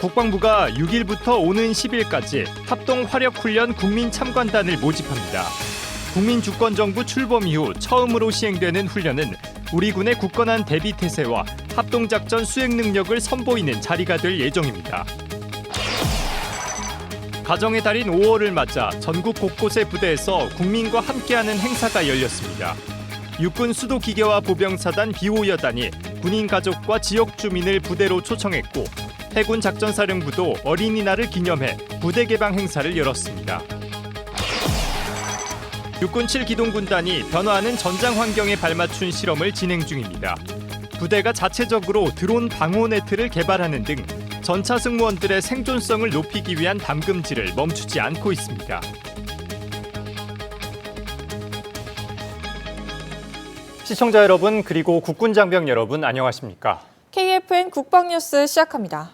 국방부가 6일부터 오는 10일까지 합동화력훈련 국민참관단을 모집합니다. 국민주권정부 출범 이후 처음으로 시행되는 훈련은 우리 군의 굳건한 대비태세와 합동작전 수행 능력을 선보이는 자리가 될 예정입니다. 가정의 달인 5월을 맞아 전국 곳곳의 부대에서 국민과 함께하는 행사가 열렸습니다. 육군 수도기계화 보병사단 비호여단이 군인 가족과 지역 주민을 부대로 초청했고 해군 작전사령부도 어린이날을 기념해 부대 개방 행사를 열었습니다. 육군 7기동군단이 변화하는 전장 환경에 발맞춘 실험을 진행 중입니다. 부대가 자체적으로 드론 방호 네트를 개발하는 등 전차 승무원들의 생존성을 높이기 위한 담금질을 멈추지 않고 있습니다. 시청자 여러분 그리고 국군 장병 여러분 안녕하십니까? KFN 국방뉴스 시작합니다.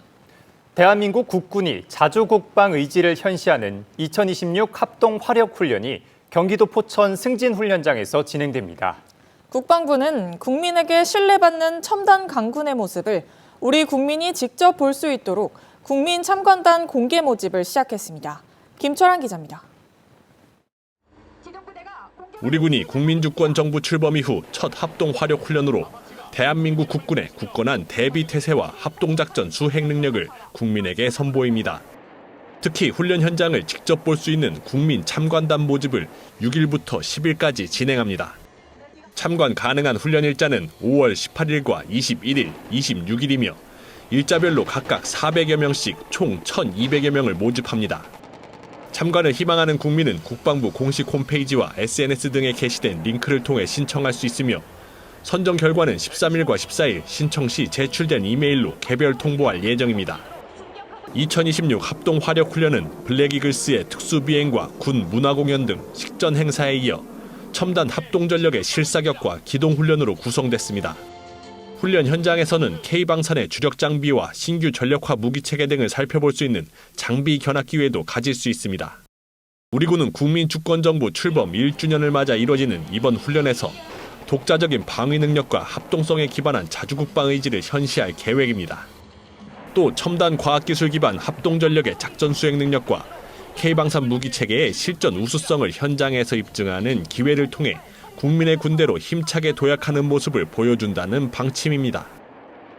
대한민국 국군이 자주국방 의지를 현시하는 2026 합동화력훈련이 경기도 포천 승진훈련장에서 진행됩니다. 국방부는 국민에게 신뢰받는 첨단 강군의 모습을 우리 국민이 직접 볼 수 있도록 국민 참관단 공개 모집을 시작했습니다. 김철환 기자입니다. 우리 군이 국민주권정부 출범 이후 첫 합동화력훈련으로 대한민국 국군의 굳건한 대비태세와 합동작전 수행 능력을 국민에게 선보입니다. 특히 훈련 현장을 직접 볼 수 있는 국민 참관단 모집을 6일부터 10일까지 진행합니다. 참관 가능한 훈련 일자는 5월 18일과 21일, 26일이며 일자별로 각각 400여 명씩 총 1,200여 명을 모집합니다. 참관을 희망하는 국민은 국방부 공식 홈페이지와 SNS 등에 게시된 링크를 통해 신청할 수 있으며 선정 결과는 13일과 14일 신청 시 제출된 이메일로 개별 통보할 예정입니다. 2026 합동화력훈련은 블랙이글스의 특수비행과 군 문화공연 등 식전 행사에 이어 첨단 합동전력의 실사격과 기동훈련으로 구성됐습니다. 훈련 현장에서는 K방산의 주력 장비와 신규 전력화 무기체계 등을 살펴볼 수 있는 장비 견학 기회도 가질 수 있습니다. 우리 군은 국민주권정부 출범 1주년을 맞아 이뤄지는 이번 훈련에서 독자적인 방위 능력과 합동성에 기반한 자주국방 의지를 현시할 계획입니다. 또 첨단 과학기술 기반 합동전력의 작전 수행 능력과 K방산 무기체계의 실전 우수성을 현장에서 입증하는 기회를 통해 국민의 군대로 힘차게 도약하는 모습을 보여준다는 방침입니다.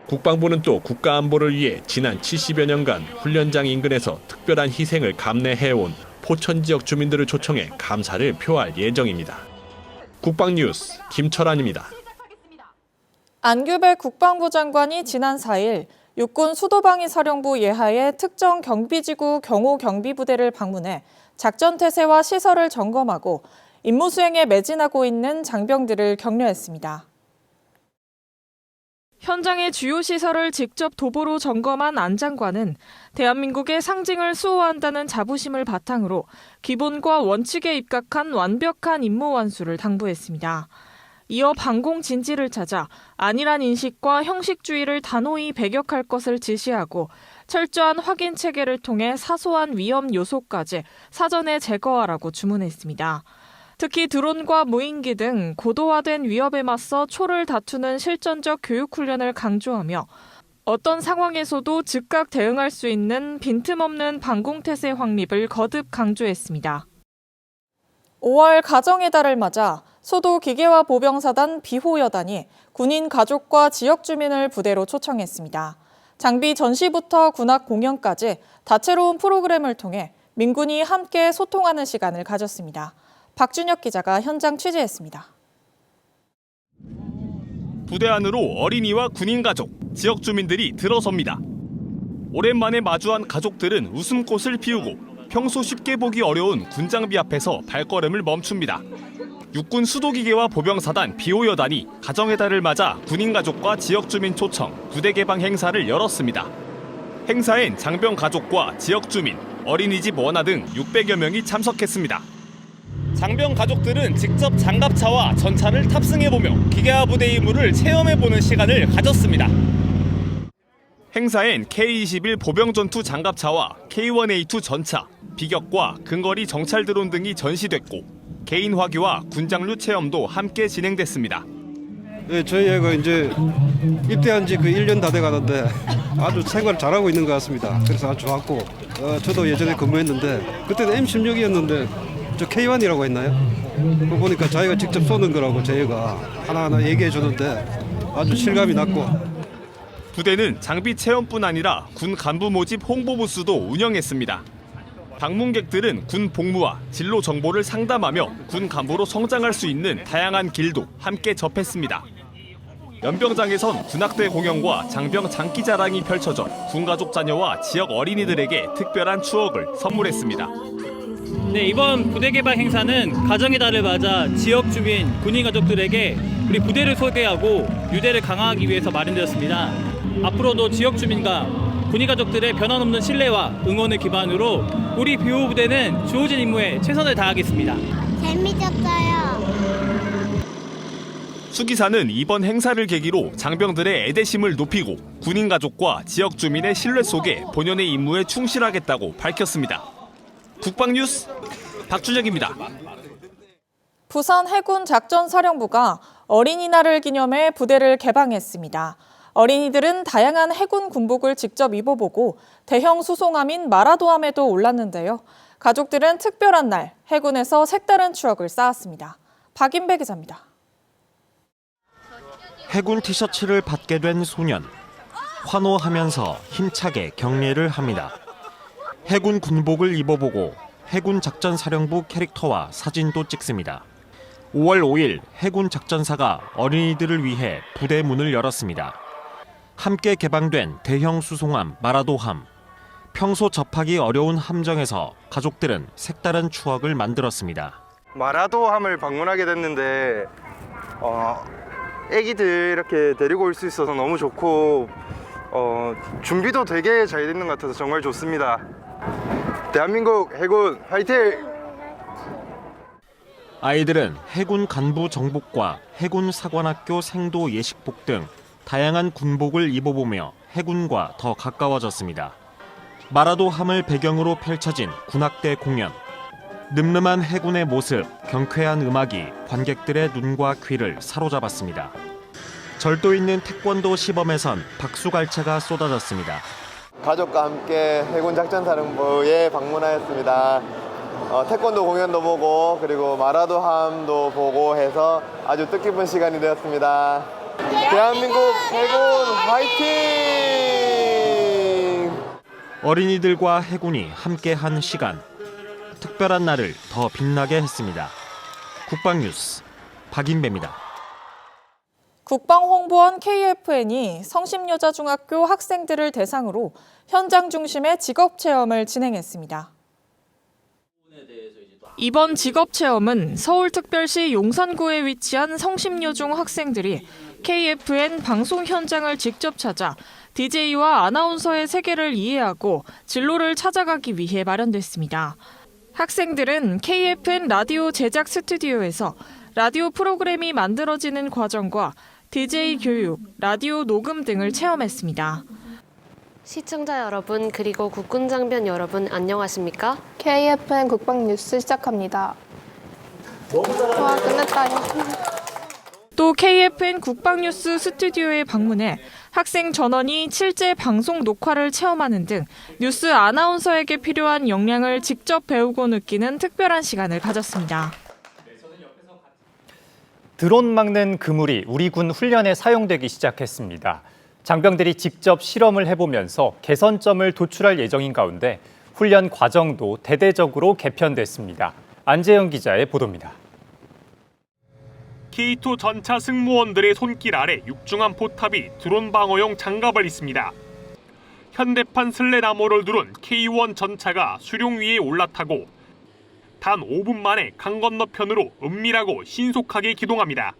국방부는 또 국가안보를 위해 지난 70여 년간 훈련장 인근에서 특별한 희생을 감내해온 포천 지역 주민들을 초청해 감사를 표할 예정입니다. 국방뉴스 김철환입니다. 안규백 국방부 장관이 지난 4일 육군 수도방위 사령부 예하의 특정 경비지구 경호경비부대를 방문해 작전 태세와 시설을 점검하고 임무 수행에 매진하고 있는 장병들을 격려했습니다. 현장의 주요 시설을 직접 도보로 점검한 안 장관은 대한민국의 상징을 수호한다는 자부심을 바탕으로 기본과 원칙에 입각한 완벽한 임무 완수를 당부했습니다. 이어 방공 진지를 찾아 안일한 인식과 형식주의를 단호히 배격할 것을 지시하고 철저한 확인 체계를 통해 사소한 위험 요소까지 사전에 제거하라고 주문했습니다. 특히 드론과 무인기 등 고도화된 위협에 맞서 초를 다투는 실전적 교육 훈련을 강조하며 어떤 상황에서도 즉각 대응할 수 있는 빈틈없는 방공태세 확립을 거듭 강조했습니다. 5월 가정의 달을 맞아 소도기계화 보병사단 비호여단이 군인 가족과 지역 주민을 부대로 초청했습니다. 장비 전시부터 군악 공연까지 다채로운 프로그램을 통해 민군이 함께 소통하는 시간을 가졌습니다. 박준혁 기자가 현장 취재했습니다. 부대 안으로 어린이와 군인 가족, 지역 주민들이 들어섭니다. 오랜만에 마주한 가족들은 웃음꽃을 피우고 평소 쉽게 보기 어려운 군장비 앞에서 발걸음을 멈춥니다. 육군 수도기계화 보병사단 비호여단이 가정의 달을 맞아 군인 가족과 지역 주민 초청 부대 개방 행사를 열었습니다. 행사엔 장병 가족과 지역 주민, 어린이집 원아 등 600여 명이 참석했습니다. 장병 가족들은 직접 장갑차와 전차를 탑승해보며 기계화 부대 임무를 체험해보는 시간을 가졌습니다. 행사엔 K-21 보병전투 장갑차와 K-1A2 전차, 비격과 근거리 정찰 드론 등이 전시됐고 개인 화기와 군장류 체험도 함께 진행됐습니다. 예, 저희 애가 이제 입대한 지 그 1년 다 돼 가는데 아주 생활을 잘하고 있는 것 같습니다. 그래서 아주 좋았고 저도 예전에 근무했는데 그때는 M16이었는데 저 K1이라고 했나요? 그거 보니까 자기가 직접 쏘는 거라고 저희가 하나하나 얘기해 주는데 아주 실감이 났고. 부대는 장비 체험뿐 아니라 군 간부 모집 홍보 부스도 운영했습니다. 방문객들은 군 복무와 진로 정보를 상담하며 군 간부로 성장할 수 있는 다양한 길도 함께 접했습니다. 연병장에선 군악대 공연과 장병 장기자랑이 펼쳐져 군가족 자녀와 지역 어린이들에게 특별한 추억을 선물했습니다. 네, 이번 부대 개방 행사는 가정의 달을 맞아 지역 주민, 군인 가족들에게 우리 부대를 소개하고 유대를 강화하기 위해서 마련되었습니다. 앞으로도 지역 주민과 군인 가족들의 변함없는 신뢰와 응원을 기반으로 우리 비호 부대는 주어진 임무에 최선을 다하겠습니다. 재미졌어요. 수기사는 이번 행사를 계기로 장병들의 애대심을 높이고 군인 가족과 지역 주민의 신뢰 속에 본연의 임무에 충실하겠다고 밝혔습니다. 국방뉴스 박준혁입니다. 부산 해군 작전사령부가 어린이날을 기념해 부대를 개방했습니다. 어린이들은 다양한 해군 군복을 직접 입어보고 대형 수송함인 마라도함에도 올랐는데요. 가족들은 특별한 날 해군에서 색다른 추억을 쌓았습니다. 박인배 기자입니다. 해군 티셔츠를 받게 된 소년. 환호하면서 힘차게 격려를 합니다. 해군 군복을 입어보고 해군 작전사령부 캐릭터와 사진도 찍습니다. 5월 5일 해군 작전사가 어린이들을 위해 부대 문을 열었습니다. 함께 개방된 대형 수송함 마라도함. 평소 접하기 어려운 함정에서 가족들은 색다른 추억을 만들었습니다. 마라도함을 방문하게 됐는데 애기들 이렇게 데리고 올 수 있어서 너무 좋고 준비도 되게 잘 됐는 것 같아서 정말 좋습니다. 대한민국 해군 화이팅! 아이들은 해군 간부 정복과 해군 사관학교 생도 예식복 등 다양한 군복을 입어보며 해군과 더 가까워졌습니다. 마라도함을 배경으로 펼쳐진 군악대 공연. 늠름한 해군의 모습, 경쾌한 음악이 관객들의 눈과 귀를 사로잡았습니다. 절도 있는 태권도 시범에선 박수갈채가 쏟아졌습니다. 가족과 함께 해군 작전사령부에 방문하였습니다. 태권도 공연도 보고 그리고 마라도함도 보고 해서 아주 뜻깊은 시간이 되었습니다. 대한민국 해군 화이팅! 어린이들과 해군이 함께한 시간. 특별한 날을 더 빛나게 했습니다. 국방뉴스 박인배입니다. 국방홍보원 KFN이 성심여자중학교 학생들을 대상으로 현장 중심의 직업체험을 진행했습니다. 이번 직업체험은 서울특별시 용산구에 위치한 성심여중 학생들이 KFN 방송 현장을 직접 찾아 DJ와 아나운서의 세계를 이해하고 진로를 찾아가기 위해 마련됐습니다. 학생들은 KFN 라디오 제작 스튜디오에서 라디오 프로그램이 만들어지는 과정과 DJ 교육, 라디오 녹음 등을 체험했습니다. 시청자 여러분 그리고 국군 장병 여러분 안녕하십니까? KFN 국방뉴스 시작합니다. 와, 끝났다요. 또 KFN 국방뉴스 스튜디오에 방문해 학생 전원이 실제 방송 녹화를 체험하는 등 뉴스 아나운서에게 필요한 역량을 직접 배우고 느끼는 특별한 시간을 가졌습니다. 드론 막는 그물이 우리 군 훈련에 사용되기 시작했습니다. 장병들이 직접 실험을 해보면서 개선점을 도출할 예정인 가운데 훈련 과정도 대대적으로 개편됐습니다. 안재영 기자의 보도입니다. K2 전차 승무원들의 손길 아래 육중한 포탑이 드론 방어용 장갑을 입습니다. 현대판 슬레나모를 두른 K1 전차가 수룡 위에 올라타고 단 5분 만에 강 건너편으로 은밀하고 신속하게 기동합니다.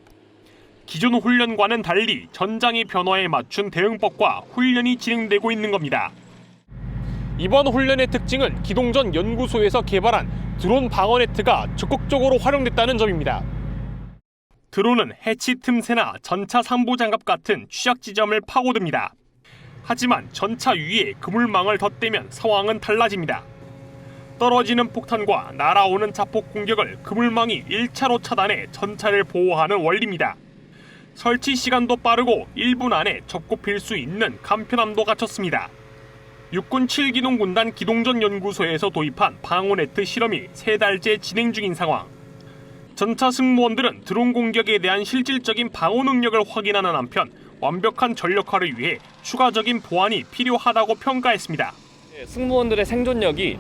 기존 훈련과는 달리 전장의 변화에 맞춘 대응법과 훈련이 진행되고 있는 겁니다. 이번 훈련의 특징은 기동 전 연구소에서 개발한 드론 방어 네트가 적극적으로 활용됐다는 점입니다. 드론은 해치 틈새나 전차 상부장갑 같은 취약 지점을 파고듭니다. 하지만 전차 위에 그물망을 덧대면 상황은 달라집니다. 떨어지는 폭탄과 날아오는 자폭 공격을 그물망이 1차로 차단해 전차를 보호하는 원리입니다. 설치 시간도 빠르고 1분 안에 접고필 수 있는 간편함도 갖췄습니다. 육군 7기동 군단 기동전 연구소에서 도입한 방어네트 실험이 3달째 진행 중인 상황. 전차 승무원들은 드론 공격에 대한 실질적인 방어 능력을 확인하는 한편 완벽한 전력화를 위해 추가적인 보완이 필요하다고 평가했습니다. 승무원들의 생존력이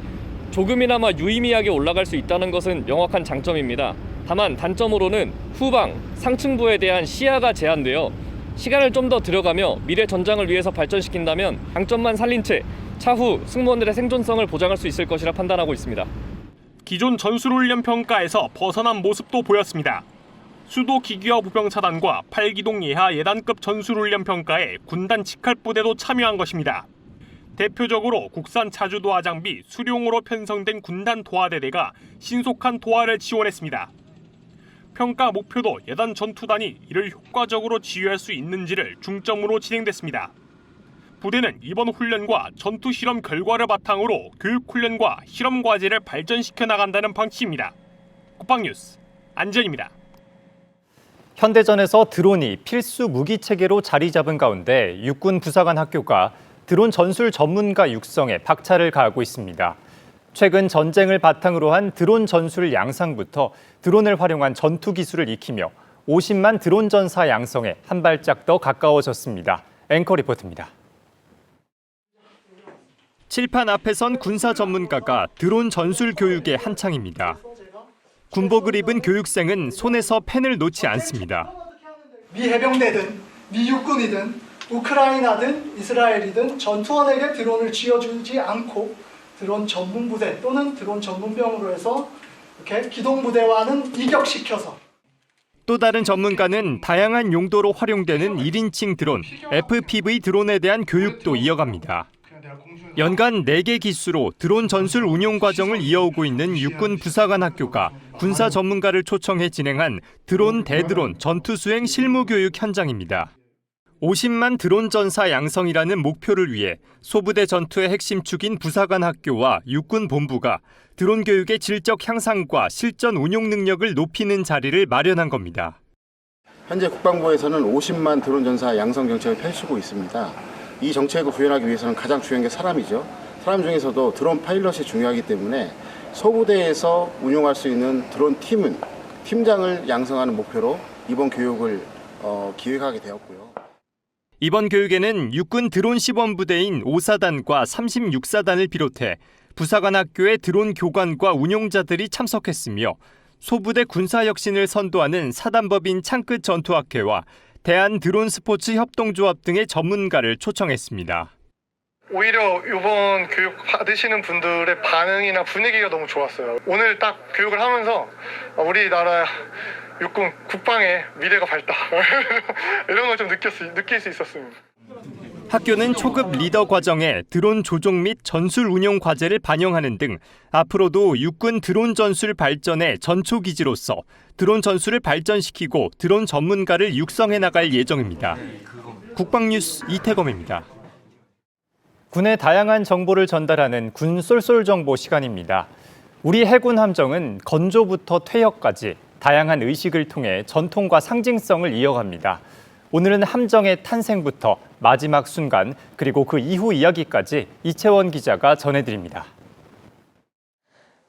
조금이나마 유의미하게 올라갈 수 있다는 것은 명확한 장점입니다. 다만 단점으로는 후방, 상층부에 대한 시야가 제한되어 시간을 좀 더 들여가며 미래 전장을 위해서 발전시킨다면 장점만 살린 채 차후 승무원들의 생존성을 보장할 수 있을 것이라 판단하고 있습니다. 기존 전술훈련 평가에서 벗어난 모습도 보였습니다. 수도 기기화 보병사단과 8기동 예하 예단급 전술훈련 평가에 군단 직할부대도 참여한 것입니다. 대표적으로 국산 자주도하 장비 수룡으로 편성된 군단 도하대대가 신속한 도하를 지원했습니다. 평가 목표도 예단 전투단이 이를 효과적으로 지휘할 수 있는지를 중점으로 진행됐습니다. 부대는 이번 훈련과 전투 실험 결과를 바탕으로 교육 훈련과 실험 과제를 발전시켜 나간다는 방침입니다. 국방뉴스 안지현입니다. 현대전에서 드론이 필수 무기 체계로 자리 잡은 가운데 육군 부사관 학교가 드론 전술 전문가 육성에 박차를 가하고 있습니다. 최근 전쟁을 바탕으로 한 드론 전술 양상부터 드론을 활용한 전투 기술을 익히며 50만 드론 전사 양성에 한 발짝 더 가까워졌습니다. 앵커 리포트입니다. 칠판 앞에 선 군사 전문가가 드론 전술 교육에 한창입니다. 군복을 입은 교육생은 손에서 펜을 놓지 않습니다. 미 해병대든 미 육군이든 우크라이나든 이스라엘이든 전투원에게 드론을 쥐어주지 않고 드론 전문 부대 또는 드론 전문병으로 해서 이렇게 기동부대와는 이격시켜서. 또 다른 전문가는 다양한 용도로 활용되는 1인칭 드론, FPV 드론에 대한 교육도 이어갑니다. 연간 4개 기수로 드론 전술 운용 과정을 이어오고 있는 육군 부사관 학교가 군사 전문가를 초청해 진행한 드론 대드론 전투수행 실무교육 현장입니다. 50만 드론 전사 양성이라는 목표를 위해 소부대 전투의 핵심 축인 부사관 학교와 육군 본부가 드론 교육의 질적 향상과 실전 운용 능력을 높이는 자리를 마련한 겁니다. 현재 국방부에서는 50만 드론 전사 양성 정책을 펼치고 있습니다. 이 정책을 구현하기 위해서는 가장 중요한 게 사람이죠. 사람 중에서도 드론 파일럿이 중요하기 때문에 소부대에서 운용할 수 있는 드론 팀은 팀장을 양성하는 목표로 이번 교육을 기획하게 되었고요. 이번 교육에는 육군 드론 시범부대인 5사단과 36사단을 비롯해 부사관 학교의 드론 교관과 운용자들이 참석했으며 소부대 군사혁신을 선도하는 사단법인 창끝 전투학회와 대한드론스포츠협동조합 등의 전문가를 초청했습니다. 오히려 이번 교육 받으시는 분들의 반응이나 분위기가 너무 좋았어요. 오늘 딱 교육을 하면서 우리나라 육군 국방의 미래가 밝다 이런 걸 좀 느낄 수 있었습니다. 학교는 초급 리더 과정에 드론 조종 및 전술 운용 과제를 반영하는 등 앞으로도 육군 드론 전술 발전의 전초기지로서 드론 전술을 발전시키고 드론 전문가를 육성해 나갈 예정입니다. 국방뉴스 이태검입니다. 군의 다양한 정보를 전달하는 군 쏠쏠 정보 시간입니다. 우리 해군 함정은 건조부터 퇴역까지 다양한 의식을 통해 전통과 상징성을 이어갑니다. 오늘은 함정의 탄생부터 마지막 순간 그리고 그 이후 이야기까지 이채원 기자가 전해드립니다.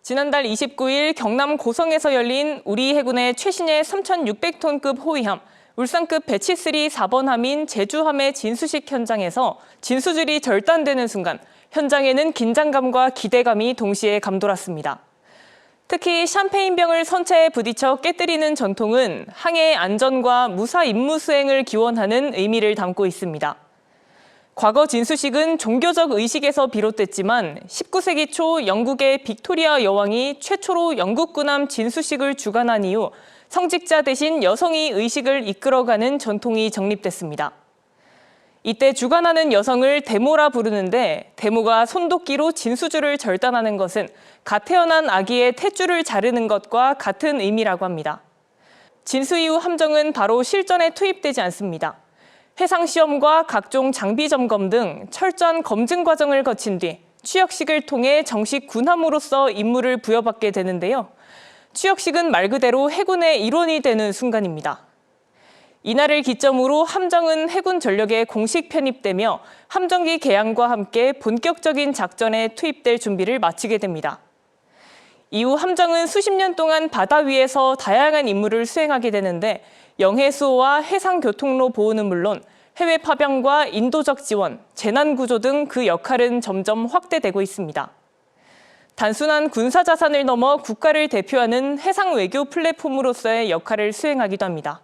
지난달 29일 경남 고성에서 열린 우리 해군의 최신의 3,600톤급 호위함 울산급 배치3 4번함인 제주함의 진수식 현장에서 진수줄이 절단되는 순간 현장에는 긴장감과 기대감이 동시에 감돌았습니다. 특히 샴페인병을 선체에 부딪혀 깨뜨리는 전통은 항해의 안전과 무사 임무 수행을 기원하는 의미를 담고 있습니다. 과거 진수식은 종교적 의식에서 비롯됐지만 19세기 초 영국의 빅토리아 여왕이 최초로 영국 군함 진수식을 주관한 이후 성직자 대신 여성이 의식을 이끌어가는 전통이 정립됐습니다. 이때 주관하는 여성을 대모라 부르는데 대모가 손도끼로 진수줄을 절단하는 것은 갓 태어난 아기의 탯줄을 자르는 것과 같은 의미라고 합니다. 진수 이후 함정은 바로 실전에 투입되지 않습니다. 해상시험과 각종 장비 점검 등 철저한 검증 과정을 거친 뒤 취역식을 통해 정식 군함으로서 임무를 부여받게 되는데요. 취역식은 말 그대로 해군의 일원이 되는 순간입니다. 이날을 기점으로 함정은 해군 전력에 공식 편입되며 함정기 개항과 함께 본격적인 작전에 투입될 준비를 마치게 됩니다. 이후 함정은 수십 년 동안 바다 위에서 다양한 임무를 수행하게 되는데 영해 수호와 해상 교통로 보호는 물론 해외 파병과 인도적 지원, 재난 구조 등 그 역할은 점점 확대되고 있습니다. 단순한 군사 자산을 넘어 국가를 대표하는 해상 외교 플랫폼으로서의 역할을 수행하기도 합니다.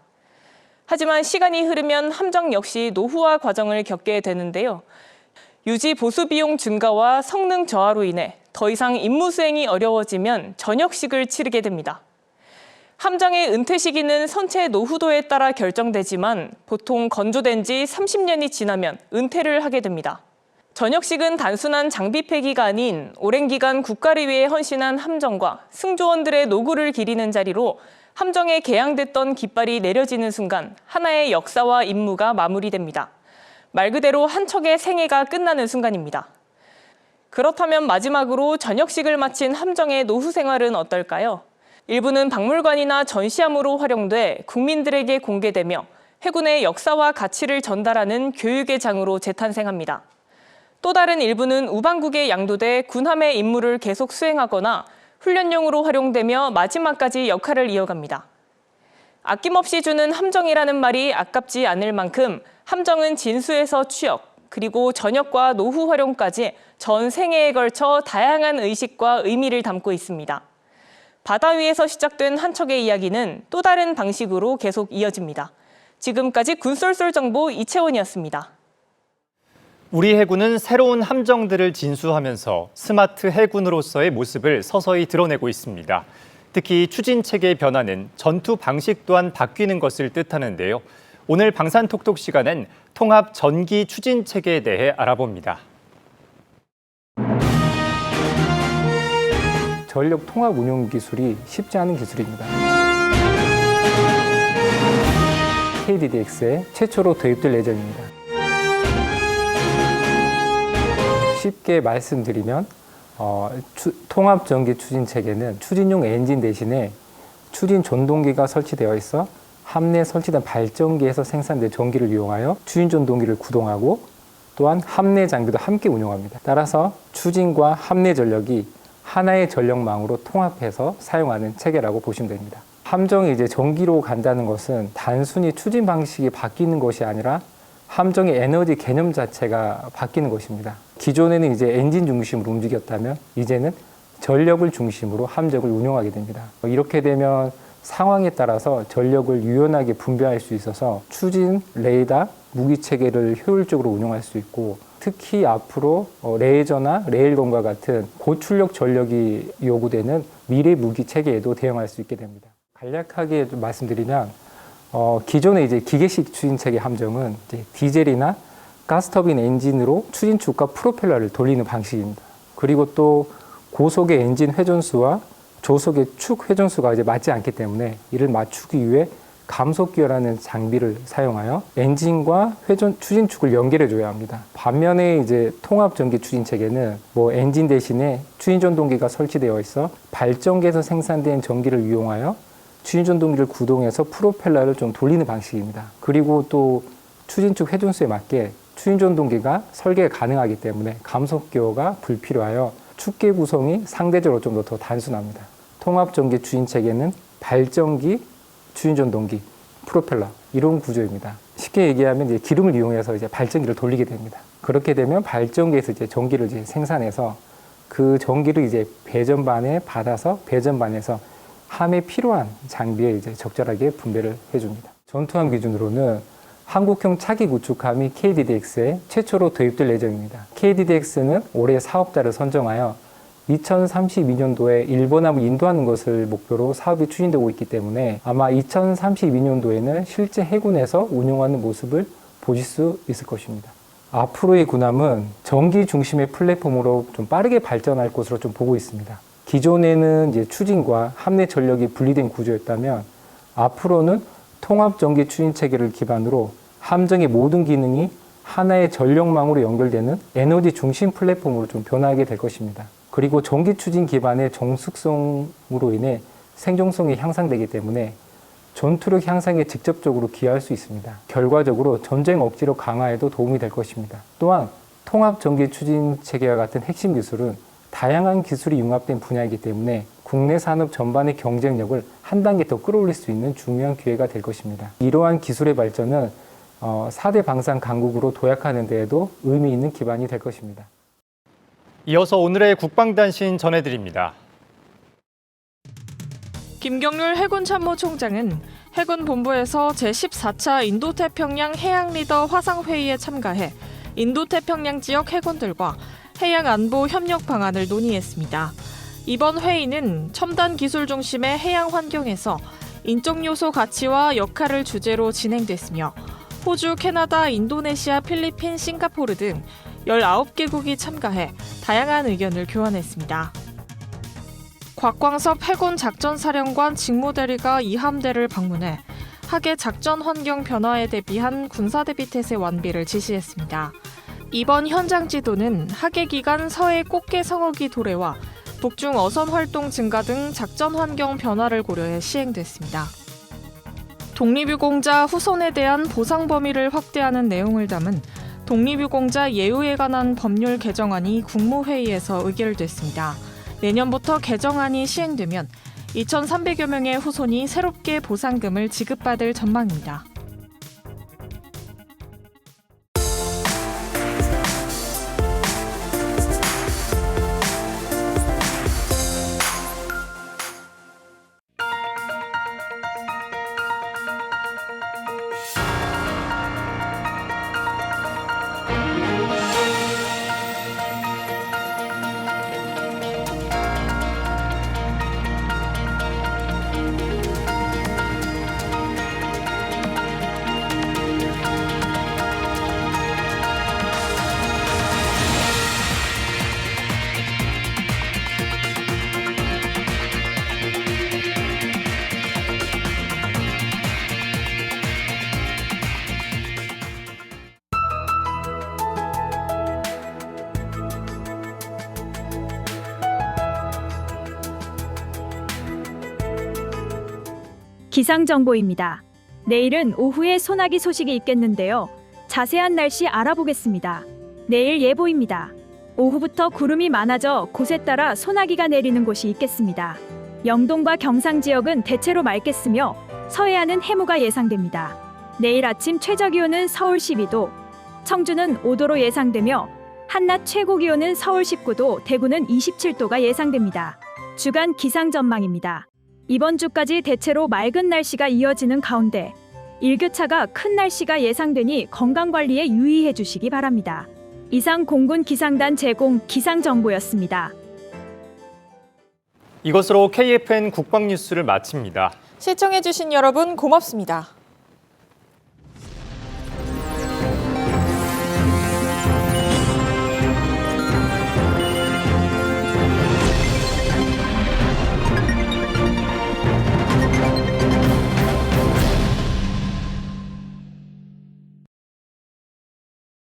하지만 시간이 흐르면 함정 역시 노후화 과정을 겪게 되는데요. 유지 보수 비용 증가와 성능 저하로 인해 더 이상 임무 수행이 어려워지면 전역식을 치르게 됩니다. 함정의 은퇴 시기는 선체 노후도에 따라 결정되지만 보통 건조된 지 30년이 지나면 은퇴를 하게 됩니다. 전역식은 단순한 장비 폐기가 아닌 오랜 기간 국가를 위해 헌신한 함정과 승조원들의 노고를 기리는 자리로 함정에 개항됐던 깃발이 내려지는 순간 하나의 역사와 임무가 마무리됩니다. 말 그대로 한 척의 생애가 끝나는 순간입니다. 그렇다면 마지막으로 전역식을 마친 함정의 노후 생활은 어떨까요? 일부는 박물관이나 전시함으로 활용돼 국민들에게 공개되며 해군의 역사와 가치를 전달하는 교육의 장으로 재탄생합니다. 또 다른 일부는 우방국에 양도돼 군함의 임무를 계속 수행하거나 훈련용으로 활용되며 마지막까지 역할을 이어갑니다. 아낌없이 주는 함정이라는 말이 아깝지 않을 만큼 함정은 진수에서 취역, 그리고 전역과 노후 활용까지 전 생애에 걸쳐 다양한 의식과 의미를 담고 있습니다. 바다 위에서 시작된 한 척의 이야기는 또 다른 방식으로 계속 이어집니다. 지금까지 군쏠쏠 정보 이채원이었습니다. 우리 해군은 새로운 함정들을 진수하면서 스마트 해군으로서의 모습을 서서히 드러내고 있습니다. 특히 추진체계의 변화는 전투 방식 또한 바뀌는 것을 뜻하는데요. 오늘 방산톡톡 시간엔 통합 전기 추진체계에 대해 알아봅니다. 전력 통합 운용 기술이 쉽지 않은 기술입니다. KDDX에 최초로 도입될 예정입니다. 쉽게 말씀드리면 통합 전기 추진 체계는 추진용 엔진 대신에 추진 전동기가 설치되어 있어 함내에 설치된 발전기에서 생산된 전기를 이용하여 추진 전동기를 구동하고 또한 함내 장비도 함께 운용합니다. 따라서 추진과 함내 전력이 하나의 전력망으로 통합해서 사용하는 체계라고 보시면 됩니다. 함정이 이제 전기로 간다는 것은 단순히 추진 방식이 바뀌는 것이 아니라 함정의 에너지 개념 자체가 바뀌는 것입니다. 기존에는 이제 엔진 중심으로 움직였다면 이제는 전력을 중심으로 함정을 운용하게 됩니다. 이렇게 되면 상황에 따라서 전력을 유연하게 분배할 수 있어서 추진, 레이더, 무기 체계를 효율적으로 운용할 수 있고 특히 앞으로 레이저나 레일건과 같은 고출력 전력이 요구되는 미래 무기 체계에도 대응할 수 있게 됩니다. 간략하게 좀 말씀드리면 기존의 이제 기계식 추진 체계 함정은 이제 디젤이나 가스터빈 엔진으로 추진축과 프로펠러를 돌리는 방식입니다. 그리고 또 고속의 엔진 회전수와 조속의 축 회전수가 이제 맞지 않기 때문에 이를 맞추기 위해 감속기어라는 장비를 사용하여 엔진과 추진축을 연결해 줘야 합니다. 반면에 이제 통합 전기 추진 체계는 엔진 대신에 추진 전동기가 설치되어 있어 발전기에서 생산된 전기를 이용하여 추진 전동기를 구동해서 프로펠러를 좀 돌리는 방식입니다. 그리고 또 추진축 회전수에 맞게 추진 전동기가 설계가 가능하기 때문에 감속기어가 불필요하여 축계 구성이 상대적으로 좀 더 단순합니다. 통합 전기 추진 체계는 발전기, 추진 전동기, 프로펠러 이런 구조입니다. 쉽게 얘기하면 이제 기름을 이용해서 이제 발전기를 돌리게 됩니다. 그렇게 되면 발전기에서 이제 전기를 이제 생산해서 그 전기를 이제 배전반에 받아서 배전반에서 함에 필요한 장비에 이제 적절하게 분배를 해줍니다. 전투함 기준으로는 한국형 차기 구축함이 KDDX에 최초로 도입될 예정입니다. KDDX는 올해 사업자를 선정하여 2032년도에 일본함을 인도하는 것을 목표로 사업이 추진되고 있기 때문에 아마 2032년도에는 실제 해군에서 운용하는 모습을 보실 수 있을 것입니다. 앞으로의 군함은 전기 중심의 플랫폼으로 좀 빠르게 발전할 것으로 좀 보고 있습니다. 기존에는 이제 추진과 함내 전력이 분리된 구조였다면 앞으로는 통합 전기 추진 체계를 기반으로 함정의 모든 기능이 하나의 전력망으로 연결되는 에너지 중심 플랫폼으로 좀 변화하게 될 것입니다. 그리고 전기 추진 기반의 정숙성으로 인해 생존성이 향상되기 때문에 전투력 향상에 직접적으로 기여할 수 있습니다. 결과적으로 전쟁 억지력 강화에도 도움이 될 것입니다. 또한 통합 전개 추진 체계와 같은 핵심 기술은 다양한 기술이 융합된 분야이기 때문에 국내 산업 전반의 경쟁력을 한 단계 더 끌어올릴 수 있는 중요한 기회가 될 것입니다. 이러한 기술의 발전은 4대 방산 강국으로 도약하는 데에도 의미 있는 기반이 될 것입니다. 이어서 오늘의 국방단신 전해드립니다. 김경률 해군참모총장은 해군 본부에서 제14차 인도태평양 해양리더 화상회의에 참가해 인도태평양 지역 해군들과 해양안보 협력 방안을 논의했습니다. 이번 회의는 첨단 기술 중심의 해양 환경에서 인적 요소 가치와 역할을 주제로 진행됐으며 호주, 캐나다, 인도네시아, 필리핀, 싱가포르 등 19개국이 참가해 다양한 의견을 교환했습니다. 곽광섭 해군 작전사령관 직무대리가 이 함대를 방문해 하계 작전 환경 변화에 대비한 군사대비 태세 완비를 지시했습니다. 이번 현장 지도는 하계 기간 서해 꽃게 성어기 도래와 북중 어선 활동 증가 등 작전 환경 변화를 고려해 시행됐습니다. 독립유공자 후손에 대한 보상 범위를 확대하는 내용을 담은 독립유공자 예우에 관한 법률 개정안이 국무회의에서 의결됐습니다. 내년부터 개정안이 시행되면 2,300여 명의 후손이 새롭게 보상금을 지급받을 전망입니다. 기상정보입니다. 내일은 오후에 소나기 소식이 있겠는데요. 자세한 날씨 알아보겠습니다. 내일 예보입니다. 오후부터 구름이 많아져 곳에 따라 소나기가 내리는 곳이 있겠습니다. 영동과 경상 지역은 대체로 맑겠으며 서해안은 해무가 예상됩니다. 내일 아침 최저기온은 서울 12도, 청주는 5도로 예상되며 한낮 최고기온은 서울 19도, 대구는 27도가 예상됩니다. 주간 기상 전망입니다. 이번 주까지 대체로 맑은 날씨가 이어지는 가운데 일교차가 큰 날씨가 예상되니 건강관리에 유의해 주시기 바랍니다. 이상 공군 기상단 제공 기상정보였습니다. 이것으로 KFN 국방뉴스를 마칩니다. 시청해주신 여러분 고맙습니다.